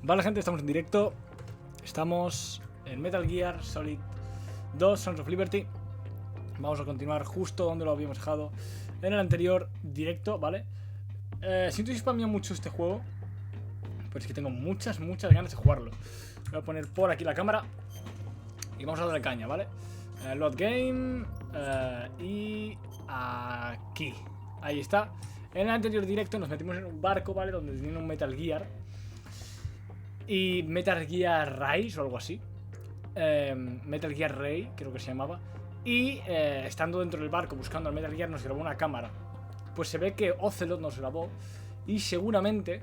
Vale, gente, estamos en directo. Estamos en Metal Gear Solid 2 Sons of Liberty. Vamos a continuar justo donde lo habíamos dejado en el anterior directo, ¿vale? Siento que spamea mucho este juego, pero es que tengo muchas ganas de jugarlo. Voy a poner por aquí la cámara y vamos a darle caña, ¿vale? Load game y aquí. Ahí está. En el anterior directo nos metimos en un barco, ¿vale? Donde tenía un Metal Gear y Metal Gear Rise o algo así. Metal Gear Ray, creo que se llamaba. Y estando dentro del barco buscando al Metal Gear nos grabó una cámara. Pues se ve que Ocelot nos grabó y seguramente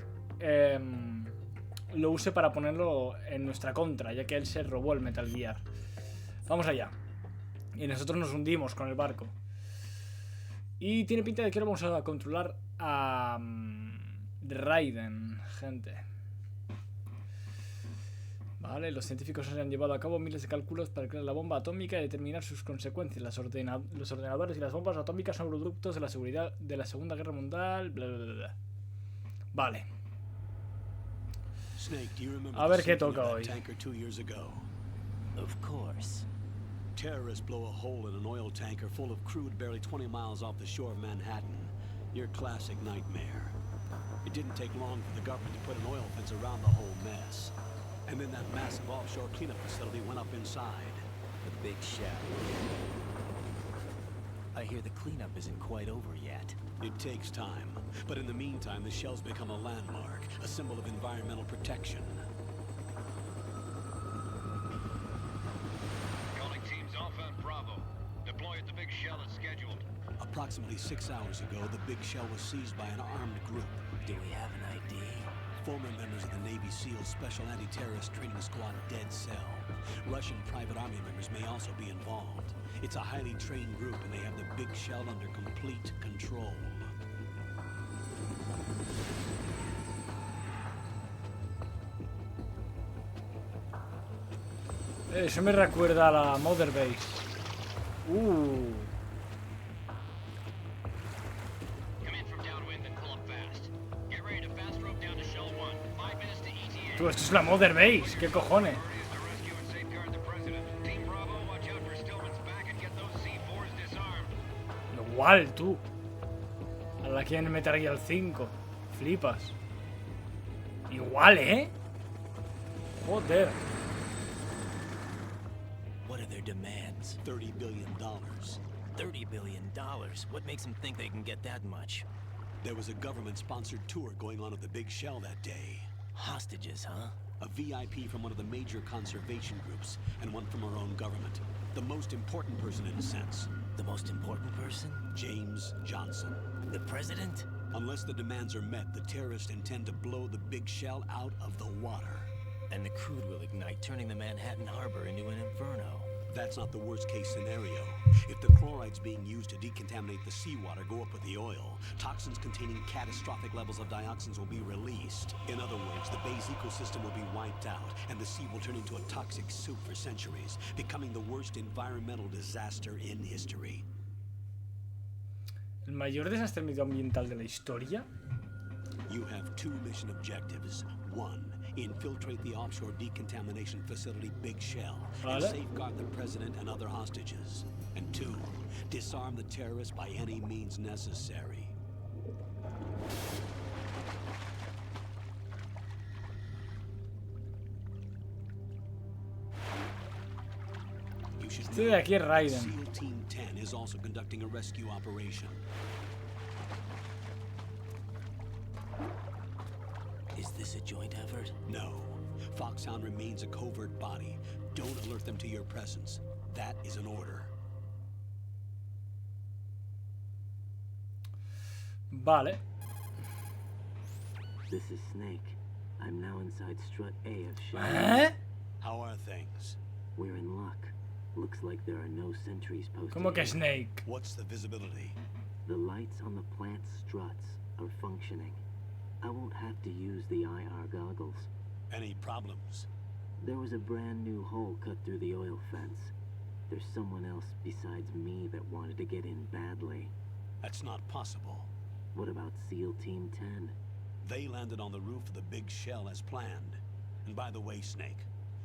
lo use para ponerlo en nuestra contra, ya que él se robó el Metal Gear. Vamos allá. Y nosotros nos hundimos con el barco. Y tiene pinta de que ahora vamos a controlar a Raiden, gente. Vale, los científicos han llevado a cabo miles de cálculos para crear la bomba atómica y determinar sus consecuencias. Los ordenadores y las bombas atómicas son productos de la seguridad de la Segunda Guerra Mundial. Bla, bla, bla. Vale. A ver qué toca hoy. Of course. Terrorists blow a hole in an oil tanker full of crude barely 20 miles off the shore of Manhattan. Your classic nightmare. It didn't take long for the government to put an oil fence around the whole mess. And then that massive offshore cleanup facility went up inside. The big shell. I hear the cleanup isn't quite over yet. It takes time, but in the meantime the shell's become a landmark, a symbol of environmental protection. Calling teams Alpha and Bravo. Deploy at the big shell as scheduled. Approximately 6 hours ago, the big shell was seized by an armed group. Do we have an ID? Former members of the Navy SEALs Special Anti-Terrorist Training Squad Dead Cell. Russian private army members may also be involved. It's a highly trained group and they have the big shell under complete control. Eso me recuerda a la Mother Base. Tú, esto es la Mother Base, ¿qué cojones? Igual, tú. A la quieren meter aquí al 5. Flipas. Igual, ¿eh? Joder. What are their demands? $30 billion. $30 billion? What makes them think they can get that much? There was a government-sponsored tour going on at the big shell that day. Hostages, huh? A VIP from one of the major conservation groups, and one from our own government. The most important person in a sense. The most important person? James Johnson. The president? Unless the demands are met, the terrorists intend to blow the big shell out of the water. And the crude will ignite, turning the Manhattan Harbor into an inferno. That's not the worst-case scenario. If the chlorides being used to decontaminate the seawater go up with the oil, toxins containing catastrophic levels of dioxins will be released. In other words, the bay's ecosystem will be wiped out, and the sea will turn into a toxic soup for centuries, becoming the worst environmental disaster in history. ¿El mayor desastre medioambiental de la historia? You have two mission objectives. One, infiltrate the offshore decontamination facility Big Shell and safeguard the president and other hostages. And two, disarm the terrorists by any means necessary. You should Este de aquí es Raiden. SEAL Team 10 is also conducting a rescue operation. Is this a joint effort? No. Foxhound remains a covert body. Don't alert them to your presence. That is an order. Vale. This is Snake. I'm now inside strut A of Shell. ¿Eh? How are things? We're in luck. Looks like there are no sentries posted. ¿Cómo que here. Snake? What's the visibility? The lights on the plant's struts are functioning. I won't have to use the IR goggles. Any problems? There was a brand new hole cut through the oil fence. There's someone else besides me that wanted to get in badly. That's not possible. What about SEAL Team 10? They landed on the roof of the big shell as planned. And by the way, Snake,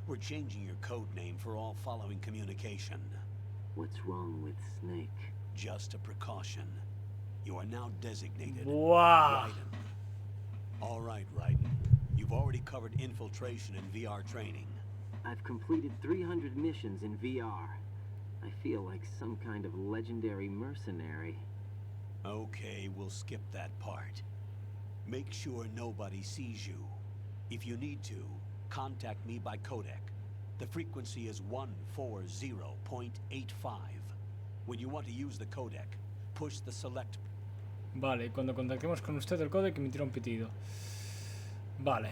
we're changing your code name for all following communication. What's wrong with Snake? Just a precaution. You are now designated Wow. Raiden. All right, Raiden. You've already covered infiltration and VR training. I've completed 300 missions in VR. I feel like some kind of legendary mercenary. Okay, we'll skip that part. Make sure nobody sees you. If you need to, contact me by codec. The frequency is 140.85. When you want to use the codec, push the select. Vale, cuando contactemos con usted el códec emitirá un pitido. Vale.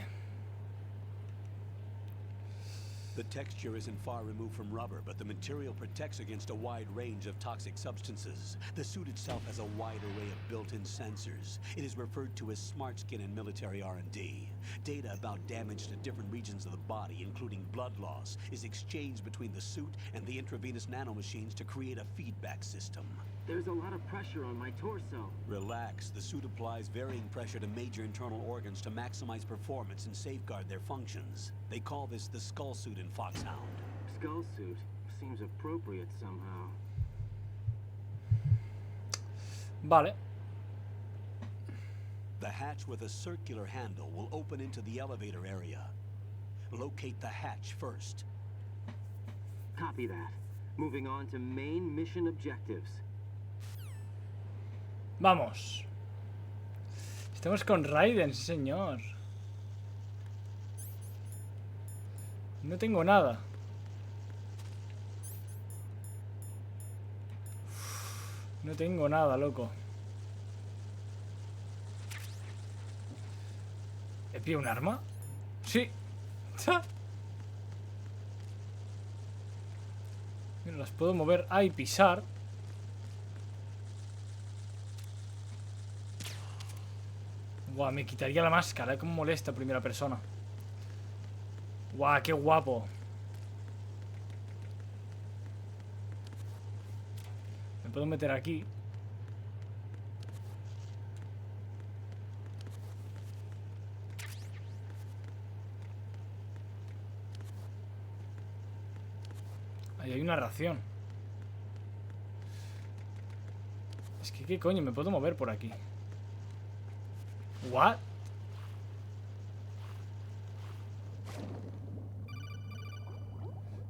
The texture isn't far removed from rubber, but the material protects against a wide range of toxic substances. The suit itself has a wide array of built-in sensors. It is referred to as smart skin in military R&D. Data about damage to different regions of the body, including blood loss, is exchanged between the suit and the intravenous nanomachines to create a feedback system. There's a lot of pressure on my torso. Relax. The suit applies varying pressure to major internal organs to maximize performance and safeguard their functions. They call this the skull suit in Foxhound. Skull suit seems appropriate somehow. Vale. The hatch with a circular handle will open into the elevator area. Locate the hatch first. Copy that. Moving on to main mission objectives. Vamos. Estamos con Raiden, sí señor. No tengo nada. No tengo nada, loco. ¿He pillado un arma? Sí. Mira, las puedo mover. Ah, y pisar. Guau, me quitaría la máscara, cómo molesta primera persona. Guau, qué guapo. Me puedo meter aquí. Ahí hay una ración. Es que, ¿qué coño? Me puedo mover por aquí. What?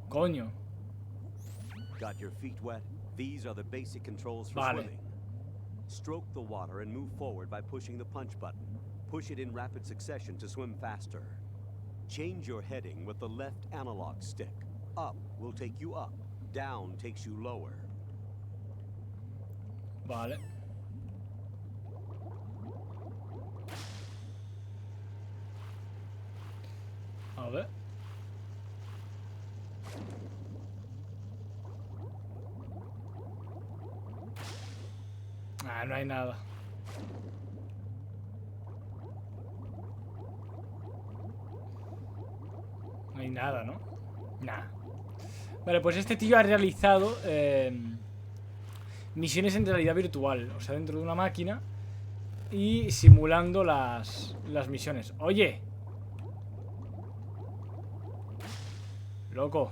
Coño. Got your feet wet? These are the basic controls for Vale. swimming. Stroke the water and move forward by pushing the punch button. Push it in rapid succession to swim faster. Change your heading with the left analog stick. Up will take you up. Down takes you lower. Vale. A ver. Ah, no hay nada. No hay nada, ¿no? Nah. Vale, pues este tío ha realizado misiones en realidad virtual. O sea, dentro de una máquina y simulando las misiones. Oye. Loco.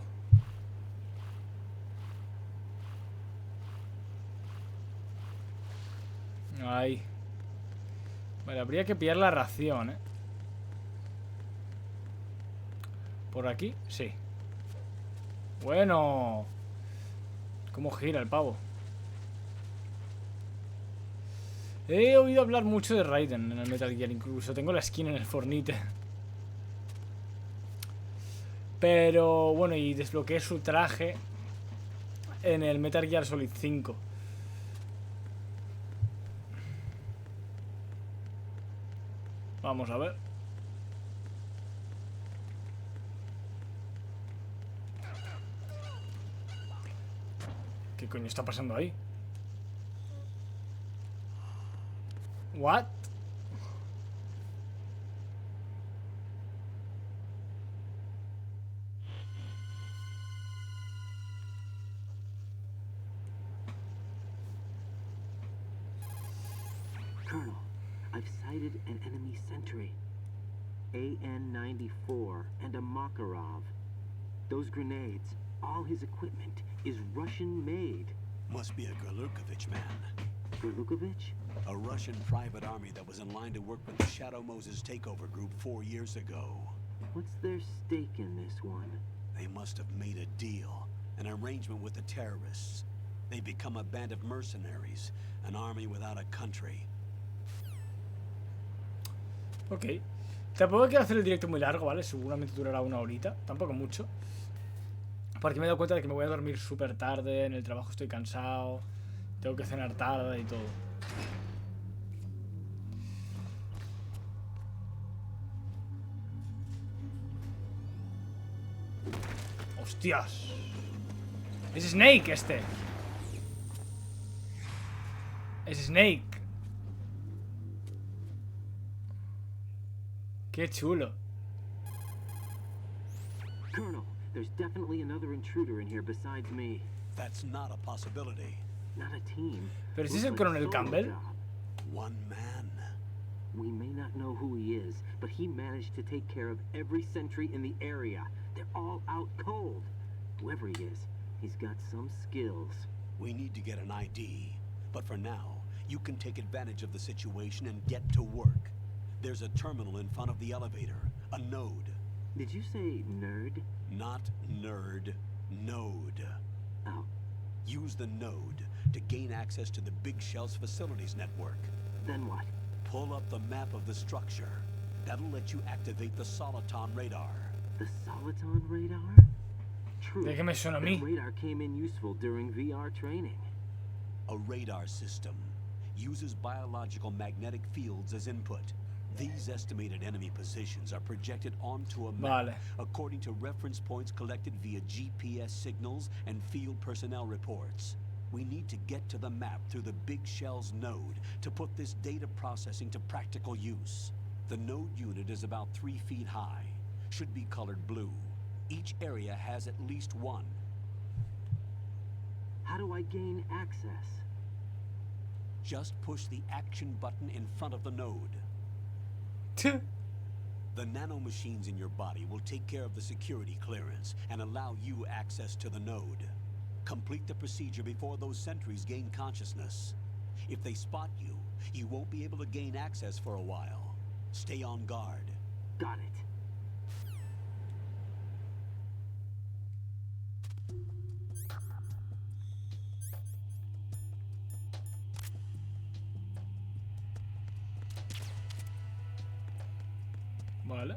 Ahí. Vale, habría que pillar la ración, ¿eh? ¿Por aquí? Sí. Bueno. ¿Cómo gira el pavo? He oído hablar mucho de Raiden en el Metal Gear, incluso tengo la skin en el Fornite. Pero bueno, y desbloqueé su traje en el Metal Gear Solid 5. Vamos a ver. ¿Qué coño está pasando ahí? What? Colonel, I've sighted an enemy sentry. AN-94 and a Makarov. Those grenades, all his equipment, is Russian-made. Must be a Gurlukovich man. Gurlukovich? A Russian private army that was in line to work with the Shadow Moses takeover group 4 years ago. What's their stake in this one? They must have made a deal, an arrangement with the terrorists. They've become a band of mercenaries, an army without a country. Ok. Tampoco quiero hacer el directo muy largo, ¿vale? Seguramente durará 1 horita, tampoco mucho. Porque me he dado cuenta de que me voy a dormir súper tarde, en el trabajo estoy cansado, tengo que cenar tarde y todo. ¡Hostias! Es Snake este. Es Snake. Qué chulo. Colonel, there's definitely another intruder in here besides me. That's not a possibility. Not a team. Pero si es Looks el like coronel solo Campbell. job. One man. We may not know who he is, but he managed to take care of every sentry in the area. They're all out cold. Whoever he is, he's got some skills. We need to get an ID. But for now, you can take advantage of the situation and get to work. There's a terminal in front of the elevator. A node. Did you say nerd? Not nerd. Node. Oh, Use the node to gain access to the Big Shell's facilities network. then what? Pull up the map of the structure. That'll let you activate the Soliton radar. The Soliton radar? True. ¿De qué me suena a That mí? radar came in useful during VR training. A radar system uses biological magnetic fields as input. These estimated enemy positions are projected onto a map Vale. according to reference points collected via GPS signals and field personnel reports. We need to get to the map through the Big Shell's node to put this data processing to practical use. The node unit is about 3 feet high. Should be colored blue. Each area has at least one. How do I gain access? Just push the action button in front of the node. The nanomachines in your body will take care of the security clearance and allow you access to the node. Complete the procedure before those sentries gain consciousness. If they spot you, you won't be able to gain access for a while. Stay on guard. Got it. Vale.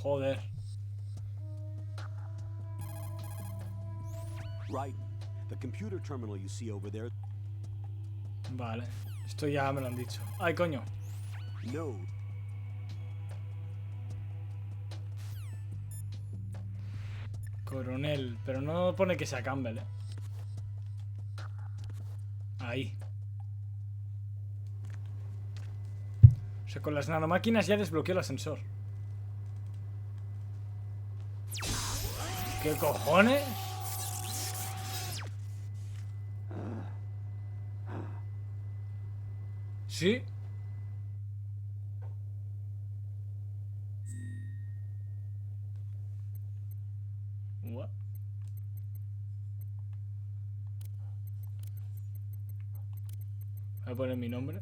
Joder. Raiden, the computer terminal you see over there, Vale. Esto ya me lo han dicho. Ay, coño. node. Coronel. Pero no pone que sea Campbell, Ahí. O sea, con las nanomáquinas ya desbloqueó el ascensor. ¿Qué cojones? ¿Sí? What? Voy a poner mi nombre.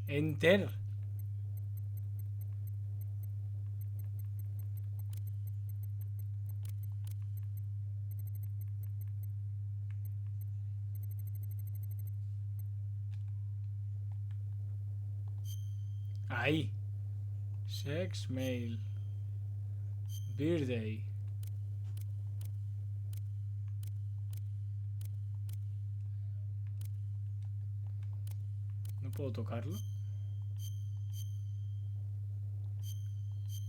Enter. Ahí. Sex, mail. Birthday. No puedo tocarlo.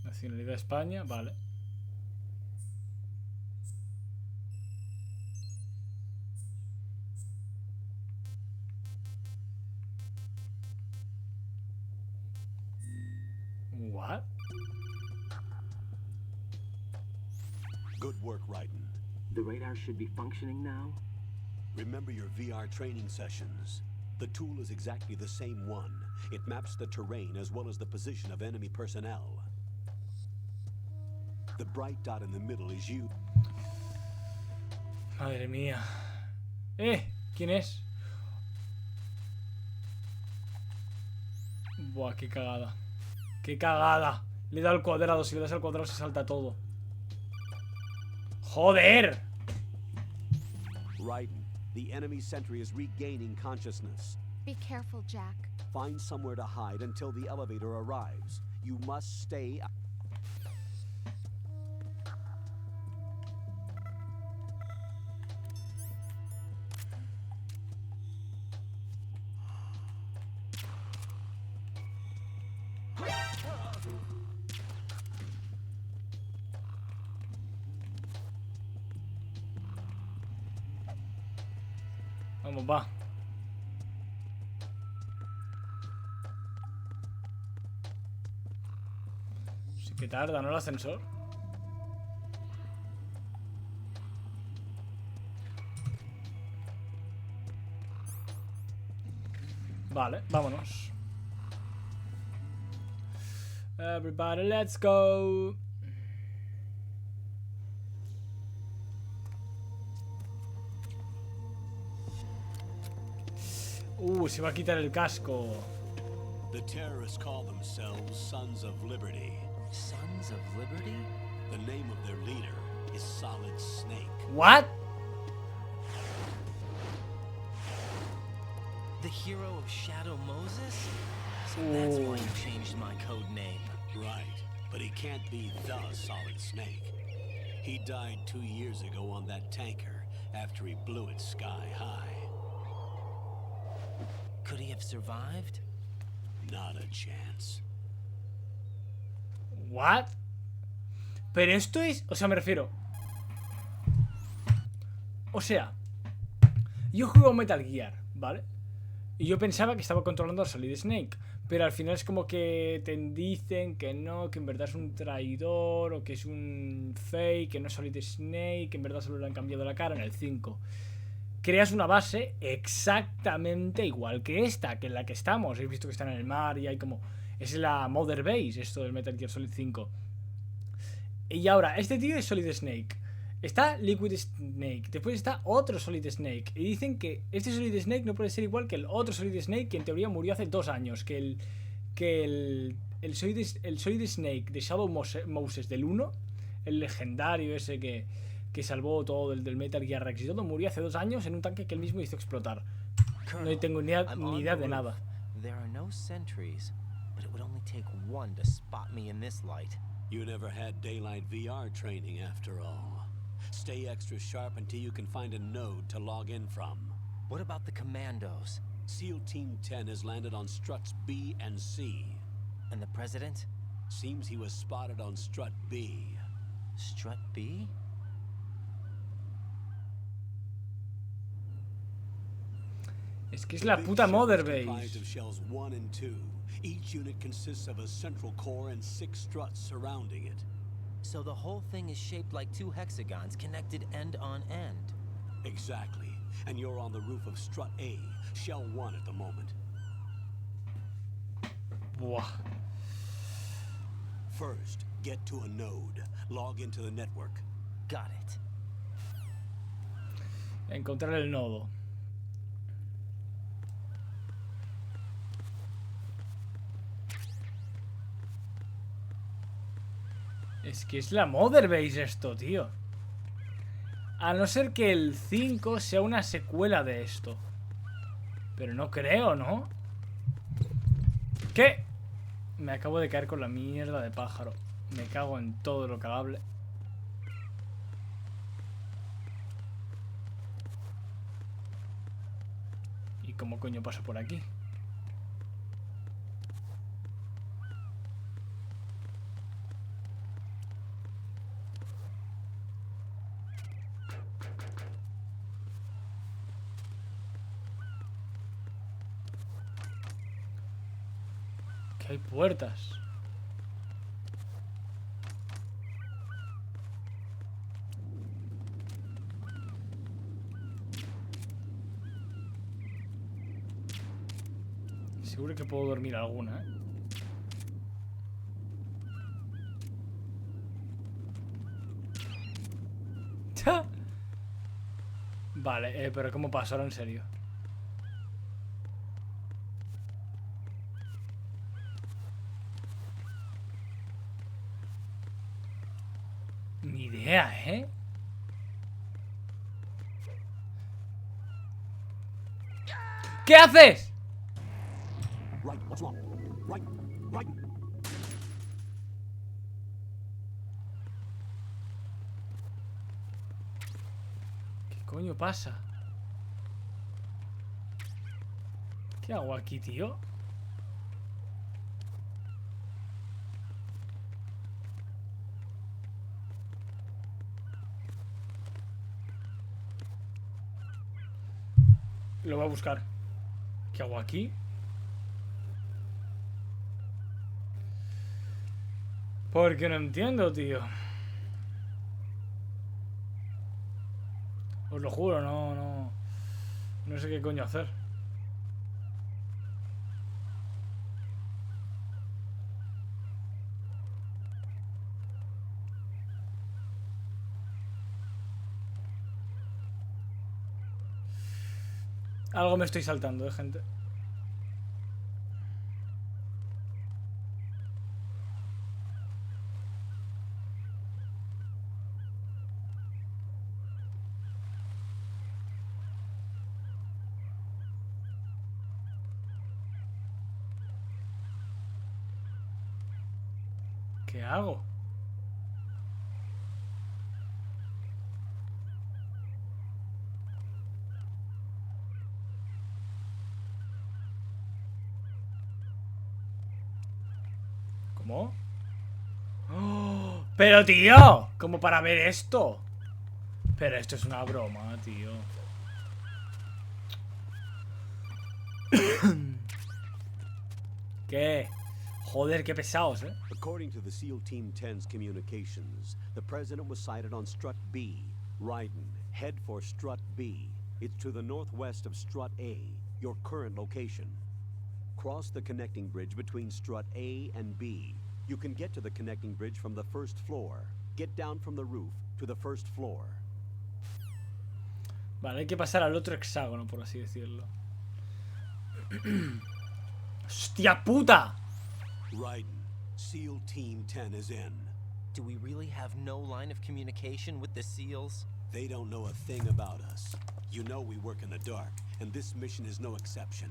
Nacionalidad España, vale. What? Good work, Raiden. The radar should be functioning now. Remember your VR training sessions. The tool is exactly the same one. It maps the terrain as well as the position of enemy personnel. The bright dot in the middle is you. Madre mía. ¿Quién es? Buah, qué cagada. ¡Qué cagada! Le he dado al cuadrado. Si le das al cuadrado se salta todo. ¡Joder! Raiden, the enemy sentry is regaining consciousness. Be careful, Jack. Find somewhere to hide until the elevator arrives. You must stay. Vamos, va. Sí que tarda, ¿no? El ascensor. Vale, vámonos. Everybody, let's go. Se va a quitar el casco. The terrorists call themselves Sons of Liberty. Sons of Liberty? The name of their leader is Solid Snake. What? The hero of Shadow Moses? So that's why you changed my code name. Right, but he can't be the Solid Snake. He died 2 years ago on that tanker after he blew it sky high. Could he have survived? Not a chance. What? Pero esto es... O sea, me refiero... O sea... Yo juego Metal Gear, ¿vale? Y yo pensaba que estaba controlando a Solid Snake. Pero al final es como que te dicen que no, que en verdad es un traidor, o que es un fake, que no es Solid Snake, que en verdad solo le han cambiado la cara en el 5. Creas una base exactamente igual que esta, que en la que estamos. He visto que están en el mar y hay como... Es la Mother Base, esto del Metal Gear Solid 5. Y ahora, este tío es Solid Snake. Está Liquid Snake. Después está otro Solid Snake. Y dicen que este Solid Snake no puede ser igual que el otro Solid Snake, que en teoría murió hace 2 años. Que el Solid Snake de Shadow Moses del 1, el legendario ese que salvó todo del Metal Gear Rex y todo, murió hace 2 años en un tanque que él mismo hizo explotar. No tengo ni idea de nada. There are no sentries, but it would only take one to spot me in this light. You never had daylight VR training after all. Stay extra sharp until you can find a node to log in from. What about the commandos? SEAL Team 10 has landed on struts B and C. And the president? Seems he was spotted on strut B. Strut B? Es que es la puta Mother Comprised Base. of shells 1 and 2. Each unit consists of a central core and 6 struts surrounding it. So the whole thing is shaped like 2 hexagons connected end on end. Exactly. And you're on the roof of strut A, shell 1 at the moment. Buah. First, get to a node. Log into the network. Got it. Encontrar el nodo. Es que es la Mother Base esto, tío. A no ser que el 5 sea una secuela de esto. Pero no creo, ¿no? ¿Qué? Me acabo de caer con la mierda de pájaro. Me cago en todo lo cagable. ¿Y cómo coño paso por aquí? Que hay puertas. Seguro que puedo dormir alguna, ¿eh? Vale, pero ¿cómo pasó ahora en serio? Ni idea, ¿eh? ¿Qué haces? Right, what's wrong? Right, right. ¿Qué coño pasa? ¿Qué hago aquí, tío? Lo voy a buscar. ¿Qué hago aquí? Porque no entiendo, tío. Os lo juro, no sé qué coño hacer. Algo me estoy saltando, gente. ¿Qué hago? ¿Cómo? ¡Oh! Pero tío, ¿cómo para ver esto? Pero esto es una broma, tío. ¿Qué? Joder, qué pesados, ¿eh? According to the SEAL Team 10's communications, the president was sighted on Strut B. Raiden, head for Strut B. It's to the northwest of Strut A, your current location. Cross the connecting bridge between Strut A and B. You can get to the connecting bridge from the first floor. Get down from the roof to the first floor. Vale, hay que pasar al otro hexágono, por así decirlo. ¡Hostia puta! Raiden, SEAL Team 10 is in. Do we really have no line of communication with the SEALs? They don't know a thing about us. You know we work in the dark, and this mission is no exception.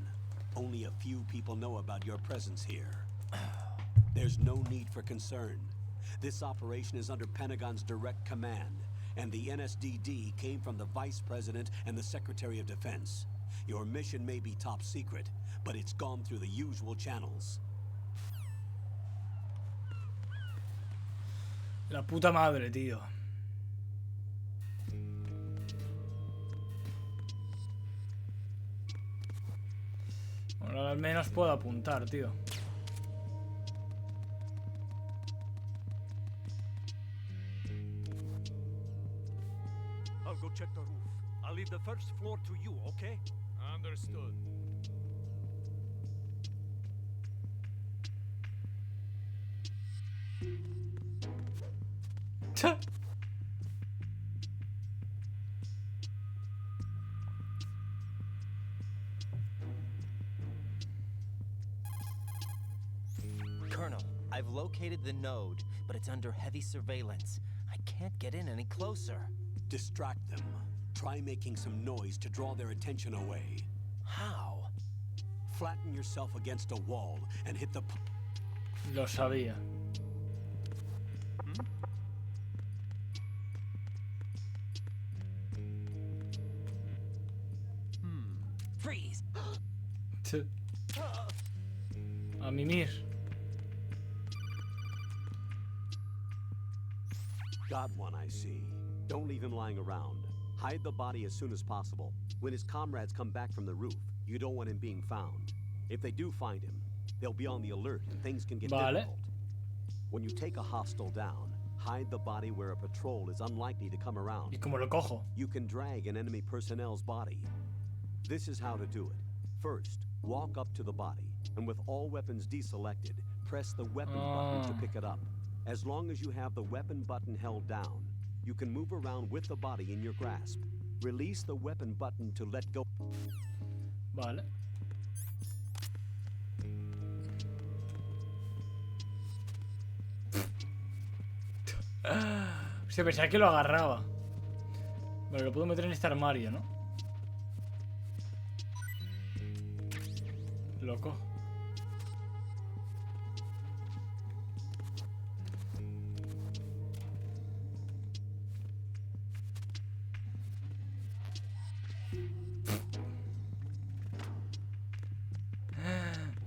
Only a few people know about your presence here. There's no need for concern. This operation is under Pentagon's direct command, and the NSDD came from the Vice President and the Secretary of Defense. Your mission may be top secret, but it's gone through the usual channels. La puta madre, tío. Bueno, al menos puedo apuntar, tío. I'll go check the roof. I'll leave the first floor to you, okay? Understood. Colonel, I've located the node, but it's under heavy surveillance. I can't get in any closer. Distract them. Try making some noise to draw their attention away. How? Flatten yourself against a wall and hit the... Lo sabía. Freeze! A mimir. Got one, I see. Don't leave him lying around. Hide the body as soon as possible. When his comrades come back from the roof, you don't want him being found. If they do find him, they'll be on the alert and things can get difficult. When you take a hostile down, hide the body where a patrol is unlikely to come around. ¿Y cómo lo cojo? You can drag an enemy personnel's body. This is how to do it. First, walk up to the body. And with all weapons deselected, press the weapon button to pick it up. As long as you have the weapon button held down, you can move around with the body in your grasp. Release the weapon button to let go. Vale. Hostia, pensaba que lo agarraba. Vale, lo puedo meter en este armario, ¿no? Loco.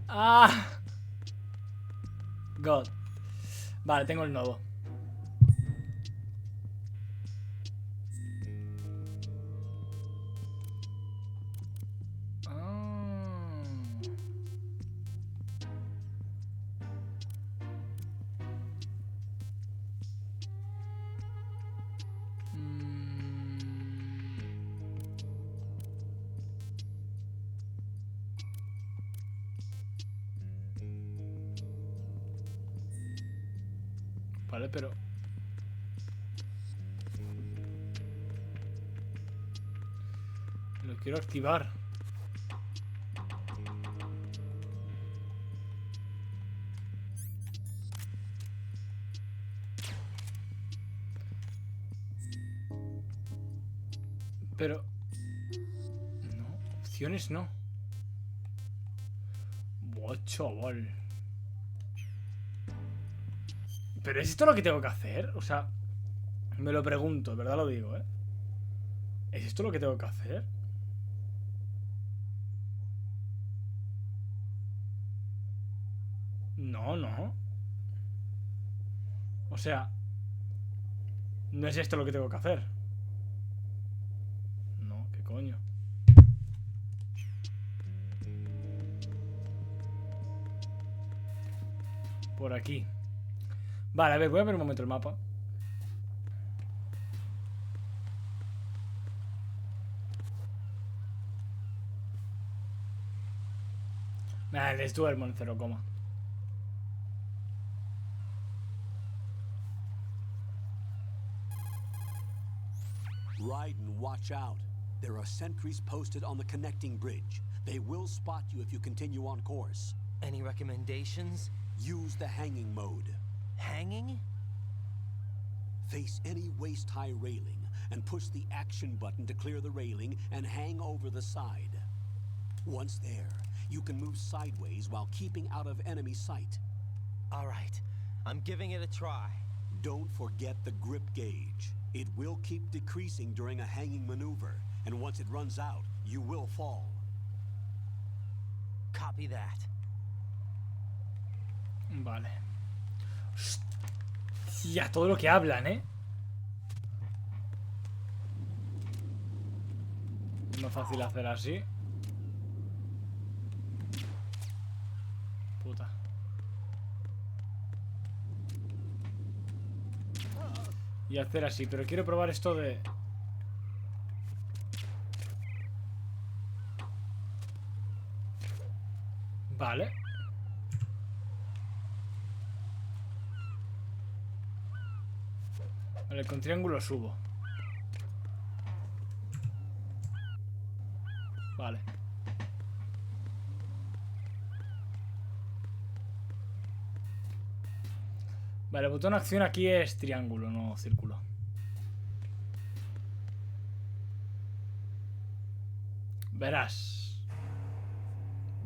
¡Ah! God. Vale, tengo el nuevo. Vale, pero... lo quiero activar. Pero... no, opciones no. Buah, chaval. ¿Pero es esto lo que tengo que hacer? O sea, me lo pregunto, de verdad lo digo, ¿eh? ¿Es esto lo que tengo que hacer? No, no. O sea, no es esto lo que tengo que hacer. No, ¿qué coño? Por aquí. Vale, a ver, voy a ver un momento el mapa. Nah, les duermo en 0, Raiden, watch out. There are sentries posted on the connecting bridge. They will spot you if you continue on course. Any recommendations? Use the hanging mode. Hanging? Face any waist-high railing and push the action button to clear the railing and hang over the side. Once there, you can move sideways while keeping out of enemy sight. All right, I'm giving it a try. Don't forget the grip gauge. It will keep decreasing during a hanging maneuver, and once it runs out, you will fall. Copy that. Vale. Hostia, todo lo que hablan, ¿eh? No es fácil hacer así. Puta. Y hacer así, pero quiero probar esto de... Vale. Vale, con triángulo subo. Vale. Vale, el botón de acción aquí es triángulo, no círculo. Verás.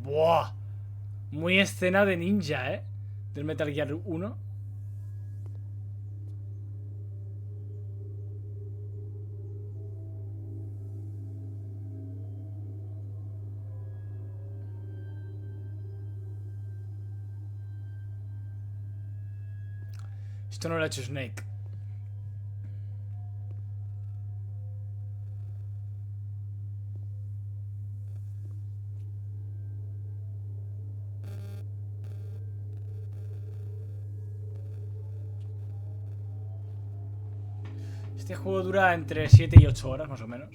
Buah. Muy escena de ninja, ¿eh? Del Metal Gear 1. Esto no lo ha hecho Snake. Este juego dura entre 7 y 8 horas, más o menos.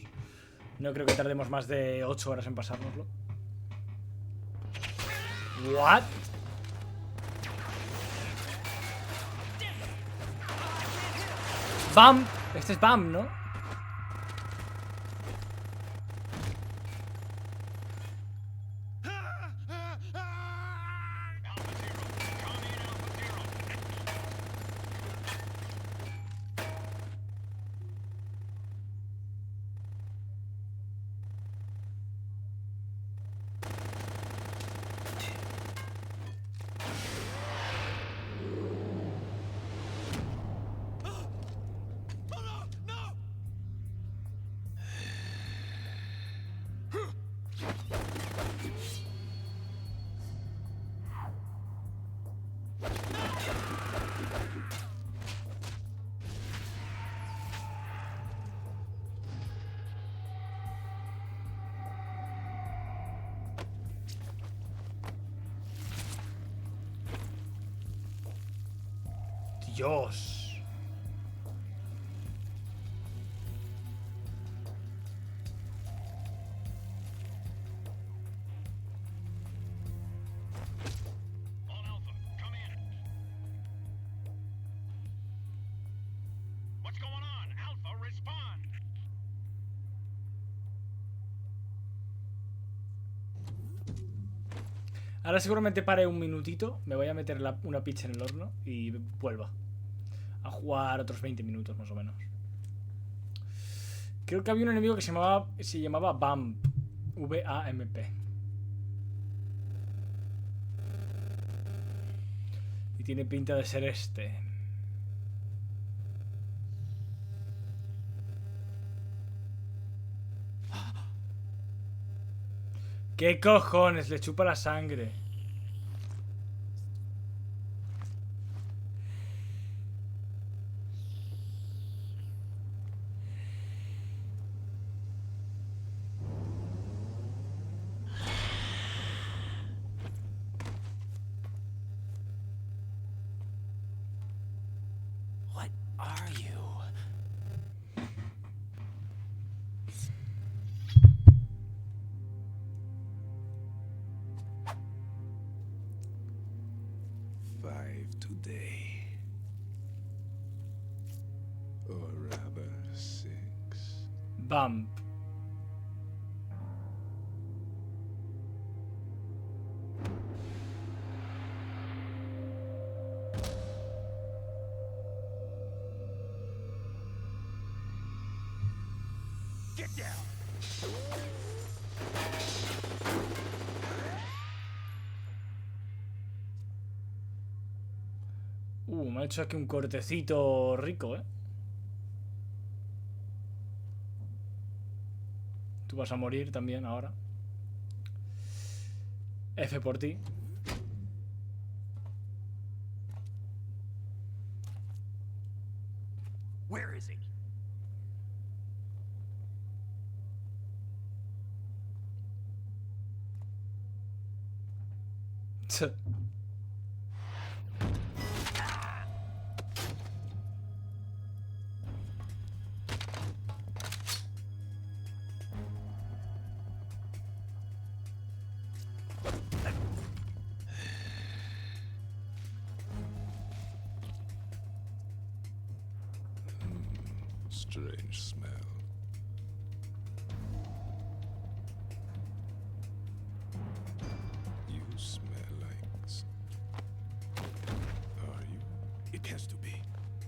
No creo que tardemos más de 8 horas en pasárnoslo. What? Bam. Este es Bam, ¿no? Dios. On Alpha, come in. What's going on? Alpha, respond. Ahora seguramente pare un minutito. Me voy a meter una pizza en el horno y vuelva a jugar otros 20 minutos más o menos. Creo que había un enemigo que se llamaba Vamp. V-A-M-P. Y tiene pinta de ser este. ¿Qué cojones? Le chupa la sangre. What are you? Today, or rather 6. Vamp. Get down! Me ha hecho aquí un cortecito rico, ¿eh? Tú vas a morir también ahora. F por ti. Where is he? Strange smell. You smell like... Are you? It has to be.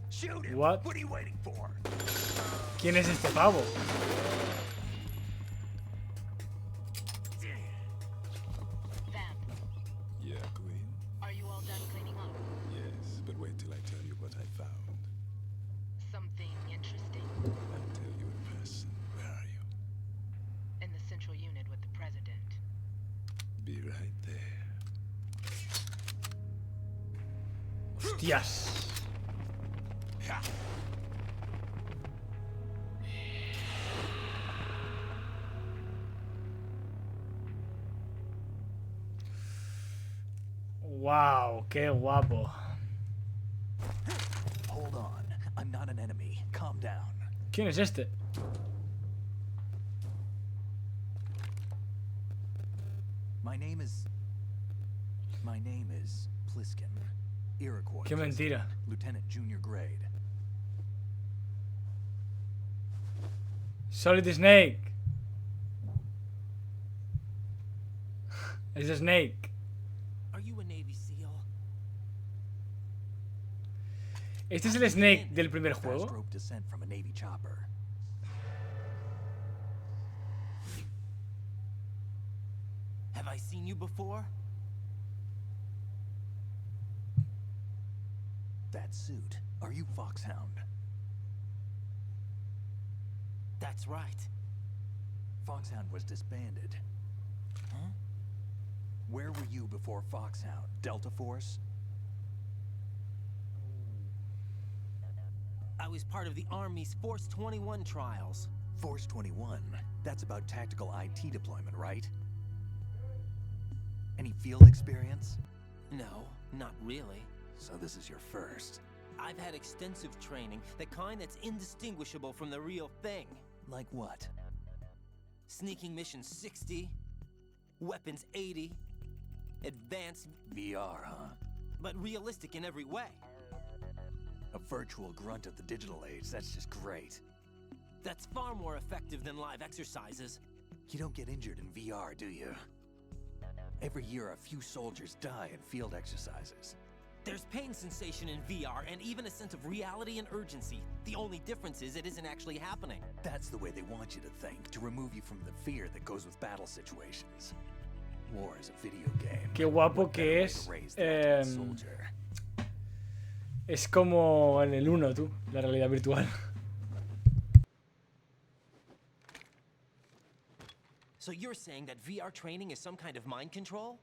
Shoot him! What? What are you waiting for? ¿Quién es este pavo? Vamp, Yeah, Queen? are you all done cleaning up? Yes, but wait till I tell you what I found. Something interesting? I'll tell you in person. Where are you? In the central unit with the president. Be right there. Hostias. Wow, qué guapo. Hold on. I'm not an enemy. Calm down. ¿Quién es este? My name is My name is Pliskin. Iroquois. Qué Pliskin, mentira. Lieutenant Junior Grade. Solid Snake. Es Snake. Are you a Navy SEAL? ¿Este es el Snake del primer Fast juego? rope descent from a Navy chopper. Have I seen you before? That suit. Are you Foxhound? That's right. Foxhound was disbanded. Huh? Where were you before Foxhound? Delta Force? I was part of the Army's Force 21 trials. Force 21. That's about tactical IT deployment, right? Any field experience? No, not really. So this is your first. I've had extensive training, the kind that's indistinguishable from the real thing. Like what? Sneaking mission 60, weapons 80, advanced, VR, huh? but realistic in every way. A virtual grunt of the digital age, that's just great. That's far more effective than live exercises. You don't get injured in VR, do you? Every year a few soldiers die in field exercises. There's pain sensation in VR and even a sense of reality and urgency. The only difference is it isn't actually happening. That's the way they want you to think, to remove you from the fear that goes with battle situations. War is a video game. Qué guapo What que better way es. to raise the ultimate soldier? Es como en el 1, tú, la realidad virtual. So you're saying that VR training is some kind of mind control?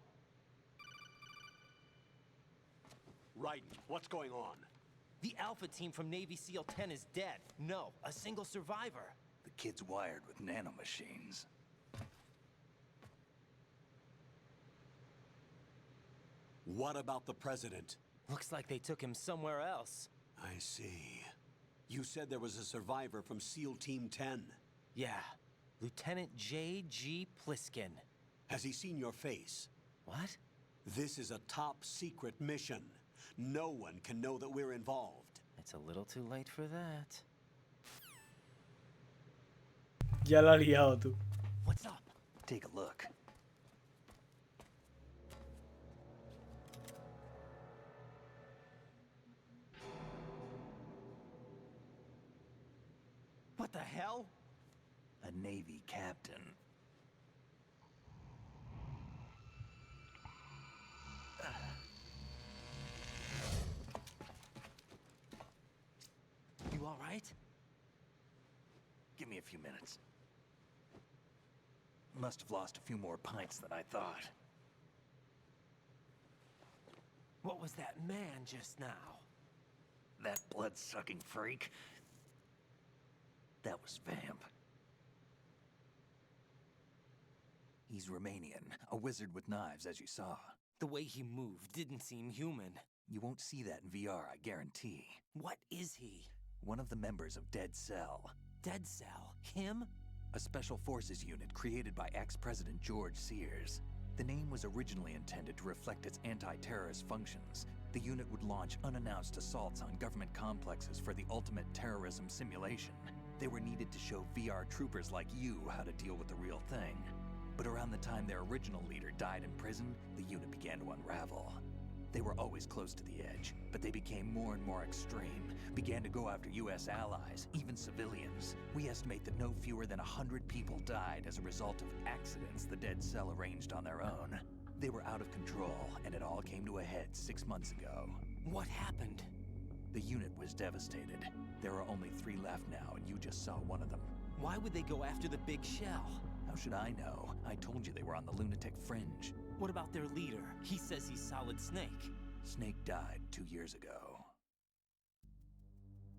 Raiden, what's going on? The Alpha team from Navy SEAL 10 is dead. No, a single survivor. The kid's wired with nanomachines. What about the president? Looks like they took him somewhere else. I see. You said there was a survivor from SEAL Team 10. Yeah, Lieutenant J.G. Pliskin. Has he seen your face? What? This is a top secret mission. No one can know that we're involved. It's a little too late for that. Ya la ha liado, tú. What's up? Take a look. What the hell? A Navy captain. You all right? Give me a few minutes. Must have lost a few more pints than I thought. What was that man just now? That blood-sucking freak? That was Vamp. He's Romanian, a wizard with knives, as you saw. The way he moved didn't seem human. You won't see that in VR, I guarantee. What is he? One of the members of Dead Cell. Dead Cell? Him? A special forces unit created by ex-President George Sears. The name was originally intended to reflect its anti-terrorist functions. The unit would launch unannounced assaults on government complexes for the ultimate terrorism simulation. They were needed to show VR troopers like you how to deal with the real thing. But around the time their original leader died in prison, the unit began to unravel. They were always close to the edge, but they became more and more extreme, began to go after US allies, even civilians. We estimate that no fewer than 100 people died as a result of accidents the Dead Cell arranged on their own. They were out of control, and it all came to a head 6 months ago. What happened? The unit was devastated. There are only 3 left now, and you just saw one of them. Why would they go after the big shell? How should I know? I told you they were on the lunatic fringe. What about their leader? He says he's Solid Snake. Snake died 2 years ago.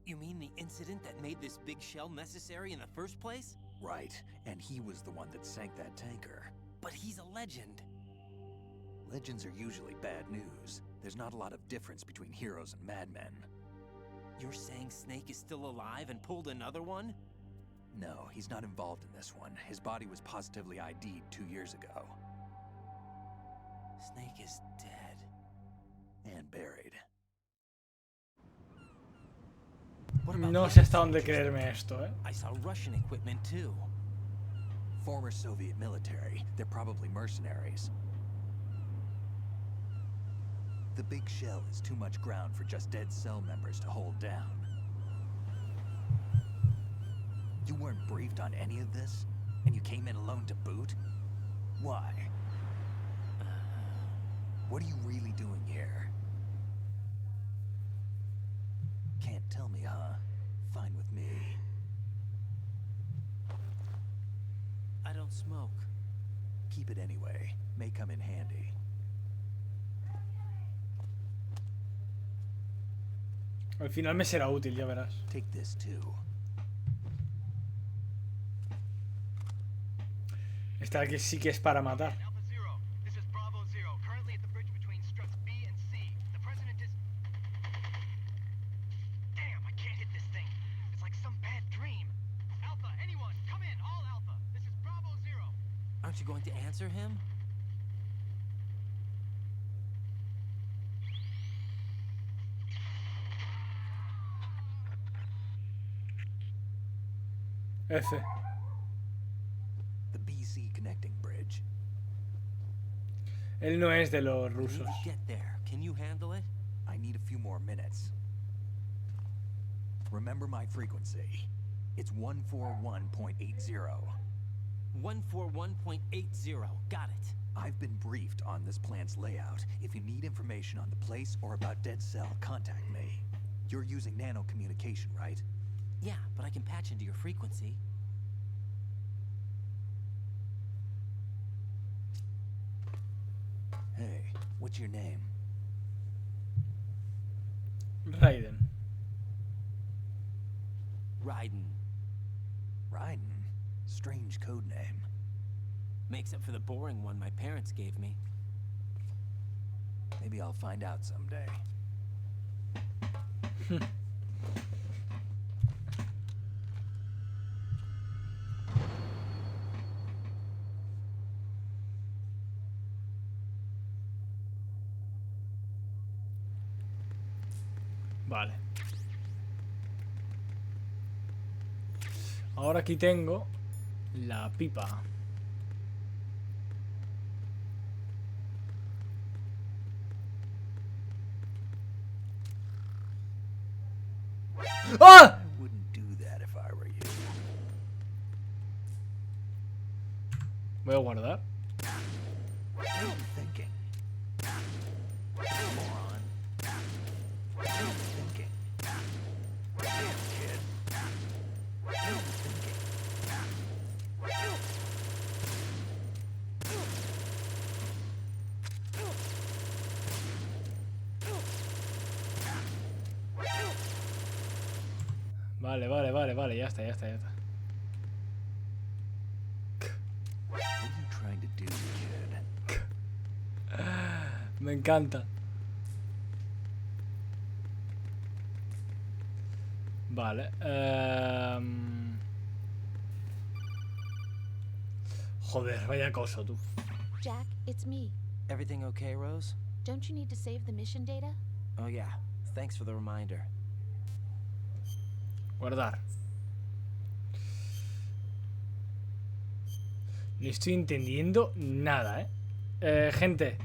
You mean the incident that made this big shell necessary in the first place? Right, and he was the one that sank that tanker. But he's a legend. Legends are usually bad news. There's not a lot of difference between heroes and madmen. You're saying Snake is still alive and pulled another one? No, he's not involved in this one. His body was positively ID'd 2 years ago. Snake is dead. and buried. What about No the sé other hasta dónde soldiers? creerme esto, ¿eh? I saw Russian equipment too. Former Soviet military. They're probably mercenaries. The big shell is too much ground for just dead cell members to hold down. You weren't briefed on any of this? And you came in alone to boot? Why? What are you really doing here? Can't tell me, huh? Fine with me. I don't smoke. Keep it anyway. May come in handy. Al final me será útil, ya verás. Take this too. Esta aquí sí que es para matar. Alpha Zero, this is Bravo Zero. Currently at the bridge between struts B and C. The president is. Damn, I can't hit this thing. It's like some bad dream. Alpha, anyone, come in, all Alpha. This is Bravo Zero. Aren't you going to answer him? F. The BC connecting bridge. Él no es de los We need rusos. to get there. Can you handle it? I need a few more minutes. Remember my frequency. It's 141.80. 141.80. Got it. I've been briefed on this plant's layout. If you need information on the place or about Dead Cell, contact me. You're using nano communication, right? Yeah, but I can patch into your frequency. Hey, what's your name? Raiden. Raiden. Raiden. Strange code name. Makes up for the boring one my parents gave me. Maybe I'll find out someday. Vale. Ahora aquí tengo la pipa. ¡Ah! I wouldn't do that if I were you. Voy a guardar. What are you thinking? Moron. What are you thinking? Damn, kid. What are you thinking? Vale, ya está. What are you trying to do, kid? Me encanta. Vale. Joder, vaya coso, tú. Jack, it's me. Everything okay, Rose? Don't you need to save the mission data? Oh yeah. Thanks for the reminder. Guardar. No estoy entendiendo nada, gente,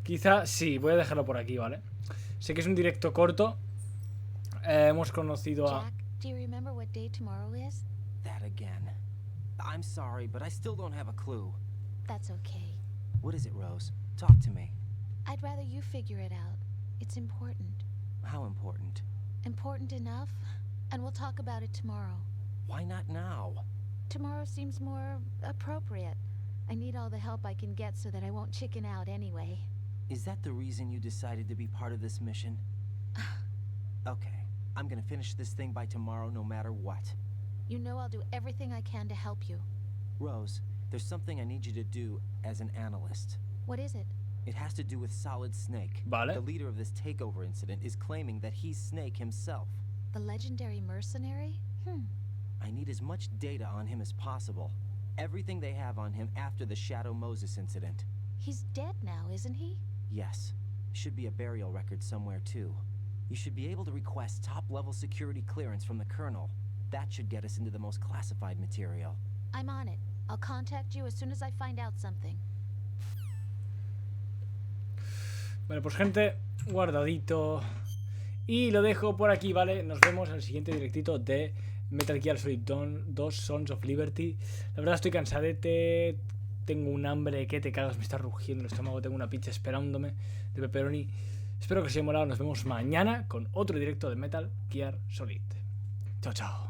quizá sí, voy a dejarlo por aquí, ¿vale? Sé que es un directo corto. Hemos conocido a... Jack, do you remember what day tomorrow is? That again. I'm sorry, but I still don't have a clue. That's okay. What is it, Rose? Talk to me. I'd rather you figure it out. It's important. How important? Important enough, and we'll talk about it tomorrow. Why not now? Tomorrow seems more appropriate. I need all the help I can get so that I won't chicken out anyway. Is that the reason you decided to be part of this mission? Okay, I'm gonna finish this thing by tomorrow no matter what. You know I'll do everything I can to help you. Rose, there's something I need you to do as an analyst. What is it? It has to do with Solid Snake. Vale. The leader of this takeover incident is claiming that he's Snake himself. The legendary mercenary? I need as much data on him as possible. Everything they have on him after the Shadow Moses incident. He's dead now, isn't he? Yes. Should be a burial record somewhere too. You should be able to request top-level security clearance from the Colonel. That should get us into the most classified material. I'm on it. I'll contact you as soon as I find out something. Vale, pues gente, guardadito. Y lo dejo por aquí, ¿vale? Nos vemos en el siguiente directito de Metal Gear Solid 2 Sons of Liberty. La verdad estoy cansadete. Tengo un hambre que te cagas, me está rugiendo el estómago. Tengo una pizza esperándome de pepperoni. Espero que os haya molado. Nos vemos mañana con otro directo de Metal Gear Solid. Chao, chao.